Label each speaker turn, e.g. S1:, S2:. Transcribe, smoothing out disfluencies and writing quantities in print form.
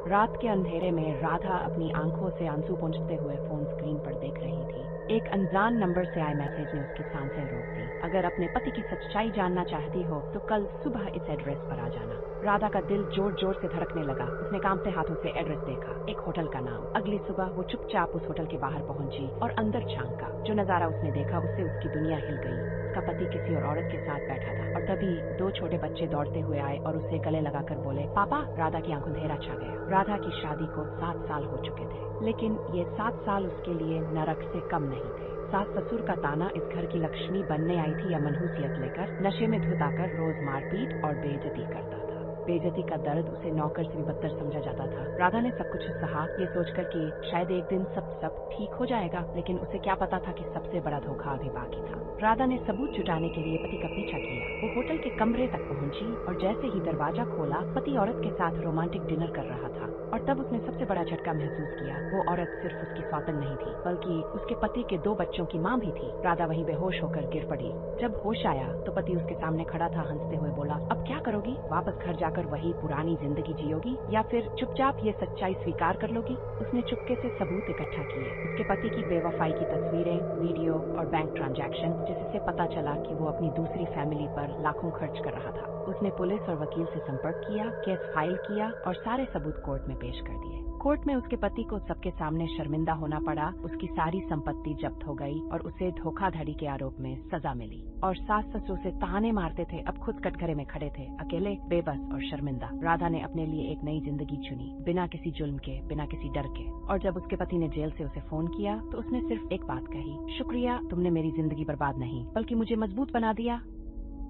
S1: रात के अंधेरे में राधा अपनी आंखों से आंसू पोंछते हुए फोन स्क्रीन पर देख रही थी। एक अनजान नंबर से आए मैसेज ने उसकी सांसें रोक दी। अगर अपने पति की सच्चाई जानना चाहती हो तो कल सुबह इस एड्रेस पर आ जाना। राधा का दिल जोर जोर से धड़कने लगा। उसने कांपते हाथों से एड्रेस देखा, एक होटल का नाम। अगली सुबह वो चुपचाप उस होटल के बाहर पहुंची और अंदर झांका। जो नजारा उसने देखा उससे उसकी दुनिया हिल गई। उसका पति किसी और औरत के साथ बैठा था और तभी दो छोटे बच्चे दौड़ते हुए आए और उसे गले लगाकर बोले, पापा। राधा की आंखों अंधेरा छा गया। राधा की शादी को 7 साल हो चुके थे, लेकिन ये 7 साल उसके लिए नरक से कम नहीं थे। सास ससुर का ताना इस घर की लक्ष्मी बनने आई थी या मनहूसियत लेकर नशे में धुत आकर रोज मारपीट और बेइज्जती करता था। बेइज्जती का दर्द उसे नौकर से भी बदतर समझा जाता था। राधा ने सब कुछ सहा, ये सोचकर कि शायद एक दिन सब ठीक हो जाएगा, लेकिन उसे क्या पता था कि सबसे बड़ा धोखा अभी बाकी था। राधा ने सबूत जुटाने के लिए पति का पीछा किया। वो होटल के कमरे तक पहुंची और जैसे ही दरवाजा खोला, पति औरत के साथ रोमांटिक डिनर कर रहा था। और तब उसने सबसे बड़ा झटका महसूस किया। वो औरत सिर्फ उसकी सौतन नहीं थी, बल्कि उसके पति के 2 बच्चों की माँ भी थी। राधा वहीं बेहोश होकर गिर पड़ी। जब होश आया तो पति उसके सामने खड़ा था। हंसते हुए बोला, अब क्या करोगी? वापस घर जाकर वही पुरानी जिंदगी जियोगी या फिर चुपचाप ये सच्चाई स्वीकार कर लोगी? उसने चुपके से सबूत इकट्ठा किए, उसके पति की बेवफाई की तस्वीरें, वीडियो और बैंक ट्रांजैक्शन, जिससे पता चला कि वो अपनी दूसरी फैमिली पर लाखों खर्च कर रहा था। उसने पुलिस और वकील से संपर्क किया, केस फाइल किया और सारे सबूत कोर्ट में पेश कर दिए। कोर्ट में उसके पति को सबके सामने शर्मिंदा होना पड़ा। उसकी सारी संपत्ति जब्त हो गई और उसे धोखाधड़ी के आरोप में सजा मिली। और सास ससुर से ताने मारते थे, अब खुद कटघरे में खड़े थे, अकेले, बेबस और शर्मिंदा। राधा ने अपने लिए एक नई जिंदगी चुनी, बिना किसी जुल्म के, बिना किसी डर के। और जब उसके पति ने जेल से उसे फोन किया तो उसने सिर्फ एक बात कही, शुक्रिया, तुमने मेरी जिंदगी बर्बाद नहीं बल्कि मुझे मजबूत बना दिया।